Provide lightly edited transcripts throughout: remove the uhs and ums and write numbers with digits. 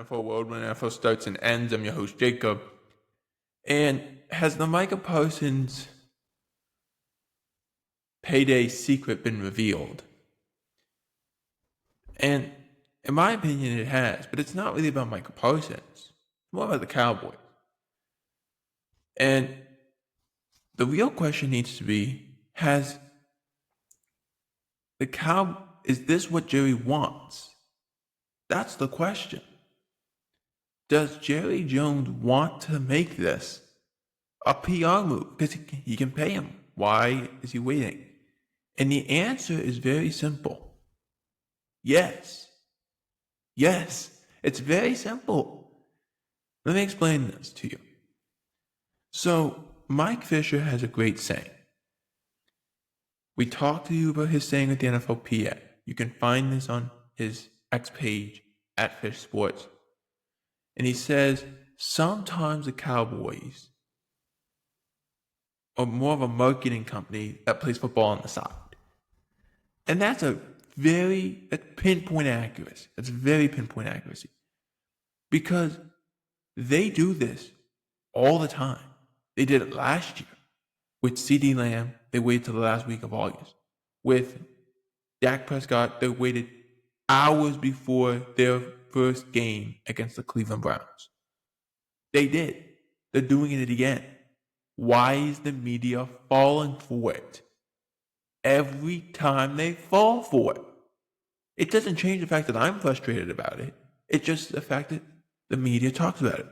NFL world when NFL starts and ends. I'm your host, Jacob. And has the Micah Parsons payday secret been revealed? And in my opinion, it has, but it's not really about Micah Parsons. It's more about the Cowboys. And the real question needs to be, is this what Jerry wants? That's the question. Does Jerry Jones want to make this a PR move? Because he can pay him. Why is he waiting? And the answer is very simple. Yes. Yes. It's very simple. Let me explain this to you. So, Mike Fisher has a great saying. We talked to you about his saying at the NFLPA. You can find this on his X page at Fish Sports. And he says, sometimes the Cowboys are more of a marketing company that plays football on the side. And that's pinpoint accuracy. That's very pinpoint accuracy. Because they do this all the time. They did it last year with CeeDee Lamb. They waited till the last week of August. With Dak Prescott, they waited hours before their first game against the Cleveland Browns. They did. They're doing it again. Why is the media falling for it? Every time they fall for it. It doesn't change the fact that I'm frustrated about it. It's just the fact that the media talks about it.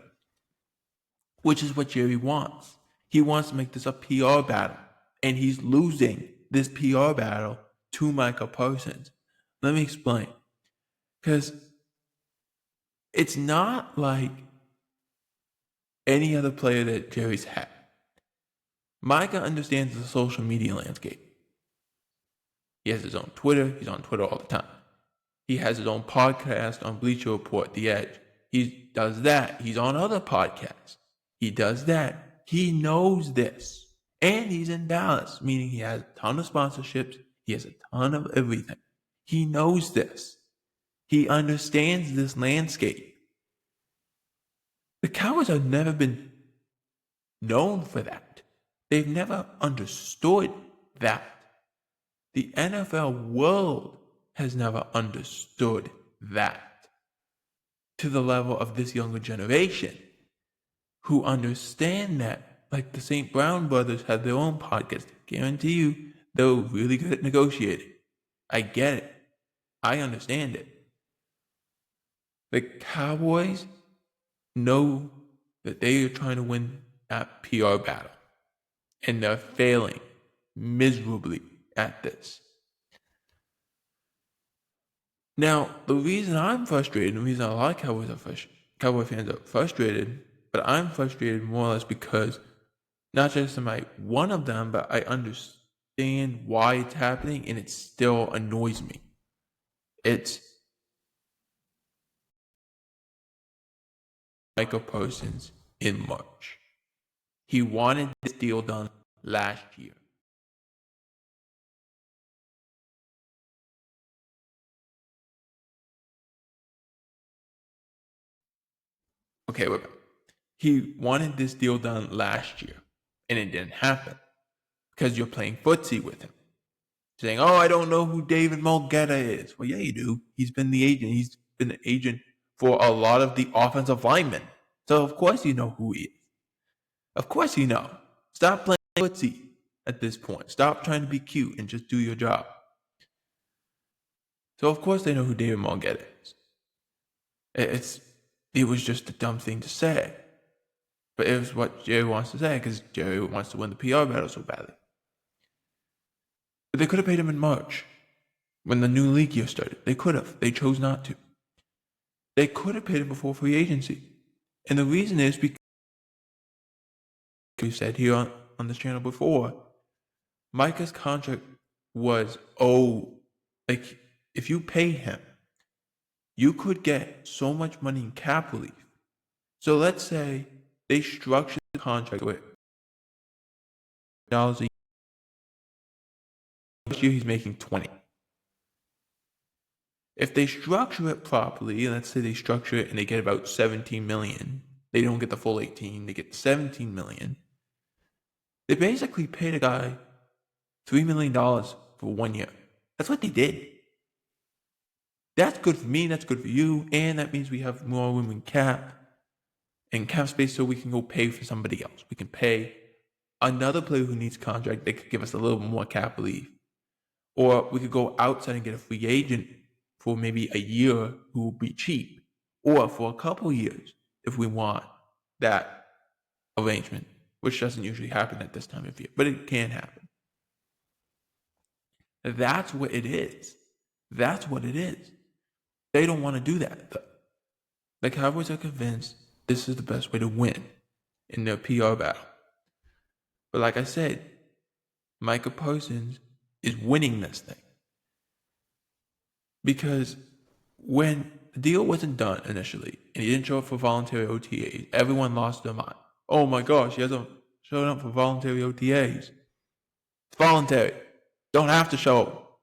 Which is what Jerry wants. He wants to make this a PR battle. And he's losing this PR battle to Micah Parsons. Let me explain. Because it's not like any other player that Jerry's had. Micah understands the social media landscape. He has his own Twitter. He's on Twitter all the time. He has his own podcast on Bleacher Report, The Edge. He does that. He's on other podcasts. He does that. He knows this. And he's in Dallas, meaning he has a ton of sponsorships. He has a ton of everything. He knows this. He understands this landscape. The Cowboys have never been known for that. They've never understood that. The NFL world has never understood that to the level of this younger generation who understand that. Like the St. Brown brothers had their own podcast. Guarantee you they're really good at negotiating. I get it. I understand it. The Cowboys know that they are trying to win that PR battle. And they're failing miserably at this. Now, the reason I'm frustrated, and the reason a lot of Cowboy fans are frustrated, but I'm frustrated more or less because not just am I one of them, but I understand why it's happening, and it still annoys me. It's Micah Parsons in March. He wanted this deal done last year. Okay, we're back. He wanted this deal done last year, and it didn't happen because you're playing footsie with him. Saying, oh, I don't know who David Mulgeta is. Well, yeah, you do. He's been the agent. He's been the agent for a lot of the offensive linemen. So, of course, you know who he is. Of course, you know. Stop playing footsie at this point. Stop trying to be cute and just do your job. So, of course, they know who David Mulgeta is. It was just a dumb thing to say. But it was what Jerry wants to say because Jerry wants to win the PR battle so badly. But they could have paid him in March when the new league year started. They could have. They chose not to. They could have paid him before free agency. And the reason is because we said here on this channel before, Micah's contract was, if you pay him, you could get so much money in cap relief. So let's say they structured the contract with $1 a year. This year he's making $20. If they structure it properly, and let's say they structure it and they get about 17 million, they don't get the full 18, they get 17 million. They basically paid a guy $3 million for 1 year. That's what they did. That's good for me, that's good for you, and that means we have more room in cap and cap space so we can go pay for somebody else. We can pay another player who needs contract. They could give us a little more cap relief. Or we could go outside and get a free agent for maybe a year who will be cheap. Or for a couple years if we want that arrangement, which doesn't usually happen at this time of year, but it can happen. That's what it is. That's what it is. They don't want to do that. The Cowboys are convinced this is the best way to win in their PR battle. But like I said, Micah Parsons is winning this thing. Because when the deal wasn't done initially, and he didn't show up for voluntary OTAs, everyone lost their mind. Oh my gosh, he hasn't shown up for voluntary OTAs. It's voluntary. Don't have to show up.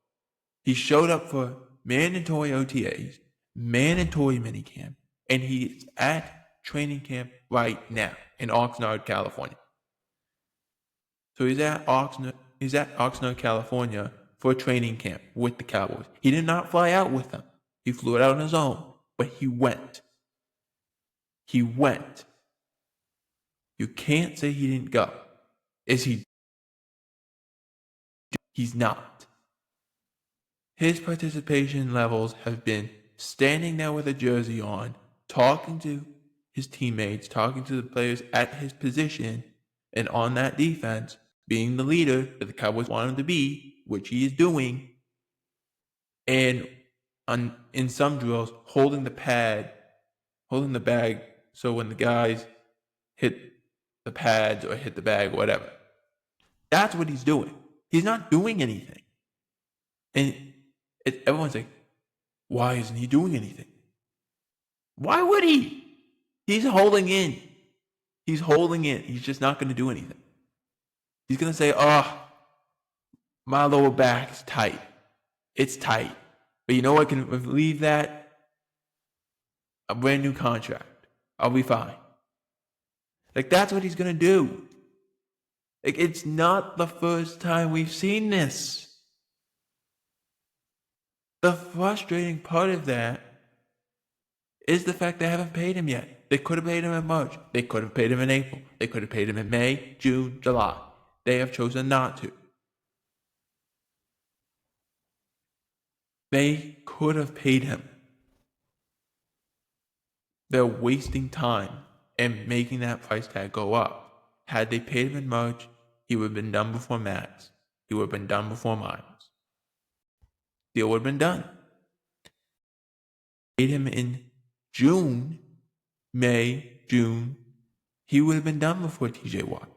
He showed up for mandatory OTAs, mandatory minicamp, and he's at training camp right now in Oxnard, California. So he's at Oxnard, California for a training camp with the Cowboys. He did not fly out with them. He flew it out on his own, but he went. He went. You can't say he didn't go. Is he? He's not. His participation levels have been standing there with a jersey on, talking to his teammates, talking to the players at his position, and on that defense, being the leader that the Cowboys want him to be, which he is doing, and in some drills, holding the bag, so when the guys hit the pads or hit the bag or whatever. That's what he's doing. He's not doing anything. And everyone's like, why isn't he doing anything? Why would he? He's holding in. He's holding in. He's just not going to do anything. He's going to say, my lower back is tight. It's tight. But you know what can relieve that? A brand new contract. I'll be fine. Like, that's what he's going to do. Like, it's not the first time we've seen this. The frustrating part of that is the fact they haven't paid him yet. They could have paid him in March. They could have paid him in April. They could have paid him in May, June, July. They have chosen not to. They could have paid him. They're wasting time and making that price tag go up. Had they paid him in March, he would have been done before Max. He would have been done before Miles. Deal would have been done. Paid him in June, May, June, he would have been done before TJ Watt.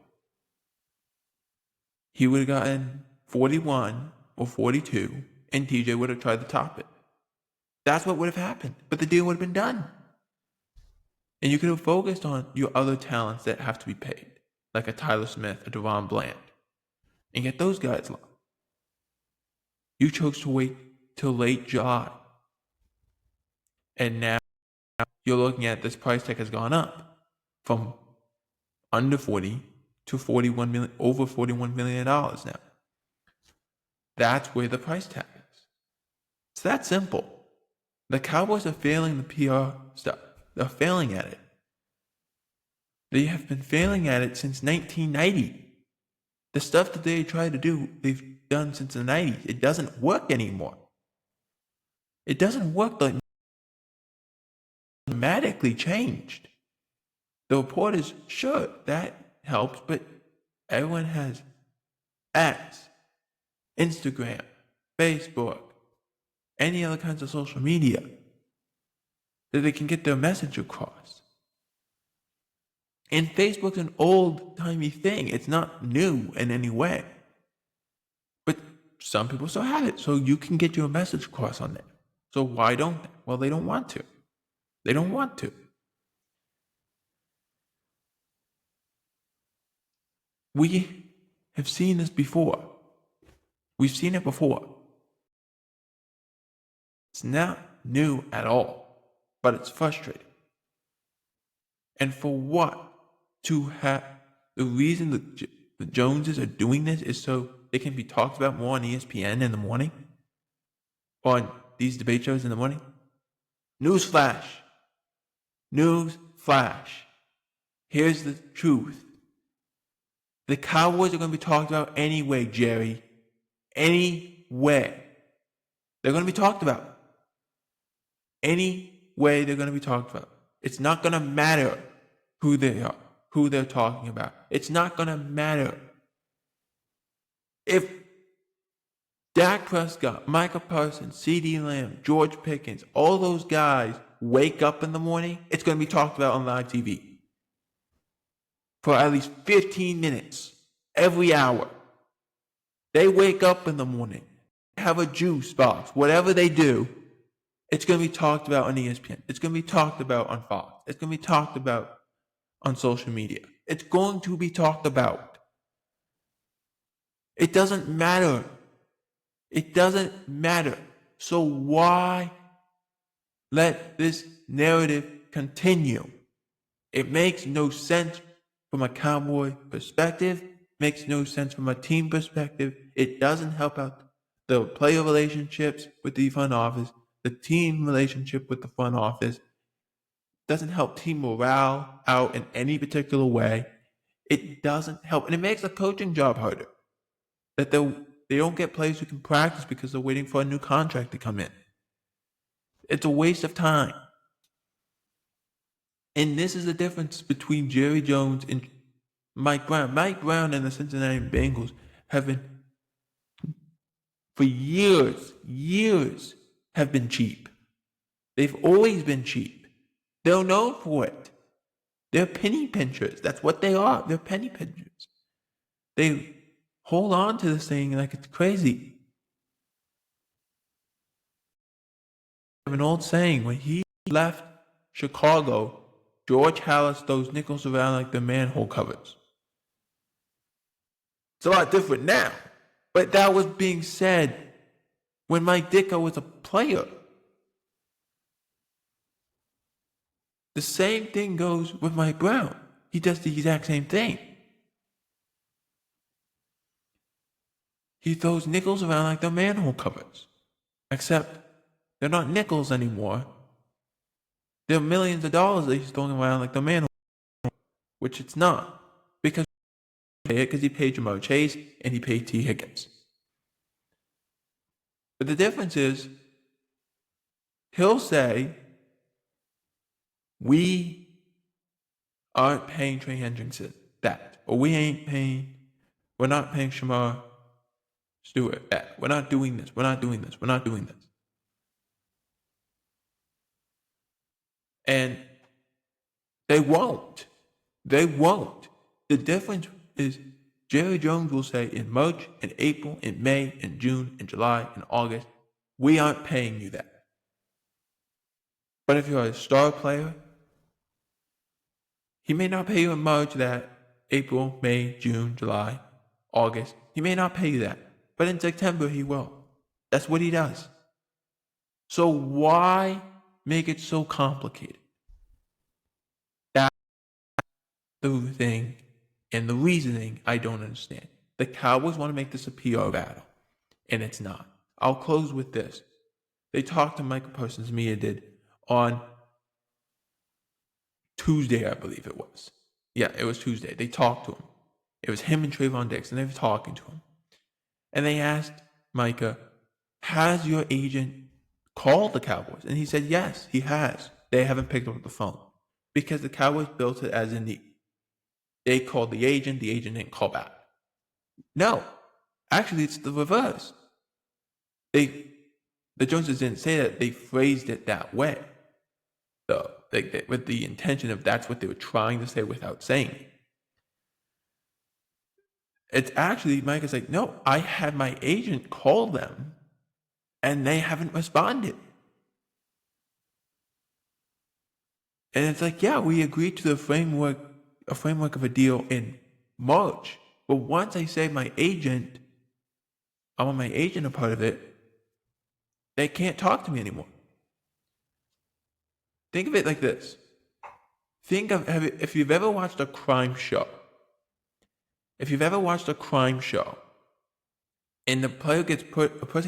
He would have gotten 41 or 42, and TJ would have tried to top it. That's what would have happened, but the deal would have been done. And you could have focused on your other talents that have to be paid, like a Tyler Smith, a Devon Bland, and get those guys locked. You chose to wait till late July. And now you're looking at this price tag has gone up from under 40 to 41 million, over $41 million now. That's where the price tag is. It's that simple. The Cowboys are failing the PR stuff. They're failing at it. They have been failing at it since 1990. The stuff that they try to do, they've done since the 90s. It doesn't work anymore. It doesn't work like dramatically changed. The report is, sure, that helps, but everyone has X, Instagram, Facebook, any other kinds of social media that they can get their message across. And Facebook's an old-timey thing. It's not new in any way. But some people still have it, so you can get your message across on there. So why don't they? Well, they don't want to. They don't want to. We have seen this before. We've seen it before. It's now new at all, but it's frustrating. And for what? To have the reason the Joneses are doing this is so they can be talked about more on ESPN in the morning, on these debate shows in the morning. Newsflash. Here's the truth. The Cowboys are going to be talked about anyway, Jerry. Anyway. They're going to be talked about. Any way they're going to be talked about. It's not going to matter who they are, who they're talking about. It's not going to matter. If Dak Prescott, Micah Parsons, CeeDee Lamb, George Pickens, all those guys wake up in the morning, it's going to be talked about on live TV for at least 15 minutes every hour. They wake up in the morning, have a juice box, whatever they do, it's going to be talked about on ESPN. It's going to be talked about on Fox. It's going to be talked about on social media. It's going to be talked about. It doesn't matter. It doesn't matter. So why let this narrative continue? It makes no sense from a Cowboy perspective. Makes no sense from a team perspective. It doesn't help out the player relationships with the front office, the team relationship with the front office. Doesn't help team morale out in any particular way. It doesn't help. And it makes the coaching job harder. That they don't get players who can practice because they're waiting for a new contract to come in. It's a waste of time. And this is the difference between Jerry Jones and Mike Brown. Mike Brown and the Cincinnati Bengals have been, for years, have been cheap. They've always been cheap. They're known for it. They're penny pinchers. That's what they are. They're penny pinchers. They hold on to this thing like it's crazy. I have an old saying, when he left Chicago, George Halas throws nickels around like the manhole covers. It's a lot different now. But that was being said when Mike Ditka was a player. The same thing goes with Mike Brown. He does the exact same thing. He throws nickels around like the manhole covers. Except they're not nickels anymore. They're millions of dollars that he's throwing around like the manhole, which it's not. Because he paid Jamar Chase and he paid T. Higgins. But the difference is, he'll say, we aren't paying Trey Hendrickson that. Or we're not paying Shamar Stewart that. We're not doing this. And they won't. The difference is, Jerry Jones will say in March, in April, in May, in June, in July, in August, we aren't paying you that. But if you're a star player, he may not pay you in March that, April, May, June, July, August. He may not pay you that. But in September, he will. That's what he does. So why make it so complicated? That's the thing and the reasoning I don't understand. The Cowboys want to make this a PR battle, and it's not. I'll close with this. They talked to Micah Parsons, Mia did, on Tuesday, I believe it was. Yeah, it was Tuesday. They talked to him. It was him and Trayvon Diggs, and they were talking to him. And they asked Micah, has your agent called the Cowboys? And he said, yes, he has. They haven't picked up the phone. Because the Cowboys built it as in they called the agent didn't call back. No, actually it's the reverse. The Joneses didn't say that, they phrased it that way. So, with the intention of that's what they were trying to say without saying it. It's actually, Micah's like, no, I had my agent call them and they haven't responded. And it's like, yeah, we agreed to a framework of a deal in March. But once I say I want my agent a part of it, they can't talk to me anymore. Think of it like this. Think of if you've ever watched a crime show. If you've ever watched a crime show, and a person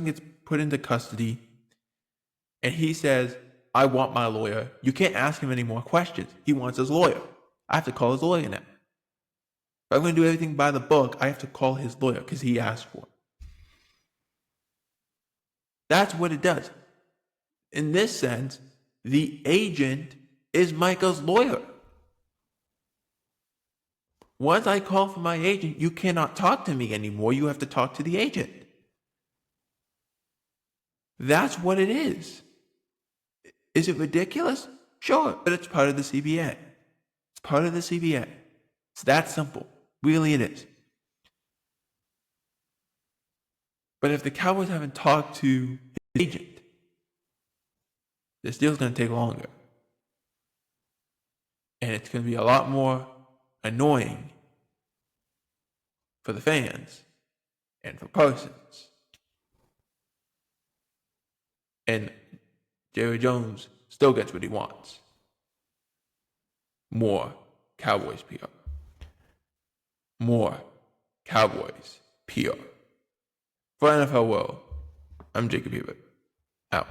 gets put into custody, and he says, "I want my lawyer." You can't ask him any more questions. He wants his lawyer. I have to call his lawyer now. If I'm going to do everything by the book, I have to call his lawyer because he asked for it. That's what it does. In this sense, the agent is Micah's lawyer. Once I call for my agent, you cannot talk to me anymore. You have to talk to the agent. That's what it is. Is it ridiculous? Sure, but it's part of the CBA. It's part of the CBA. It's that simple. Really it is. But if the Cowboys haven't talked to his agent, this deal's going to take longer. And it's going to be a lot more annoying for the fans and for Parsons. And Jerry Jones still gets what he wants. More Cowboys PR. More Cowboys PR. For NFL World, I'm Jacob Hubert. Out.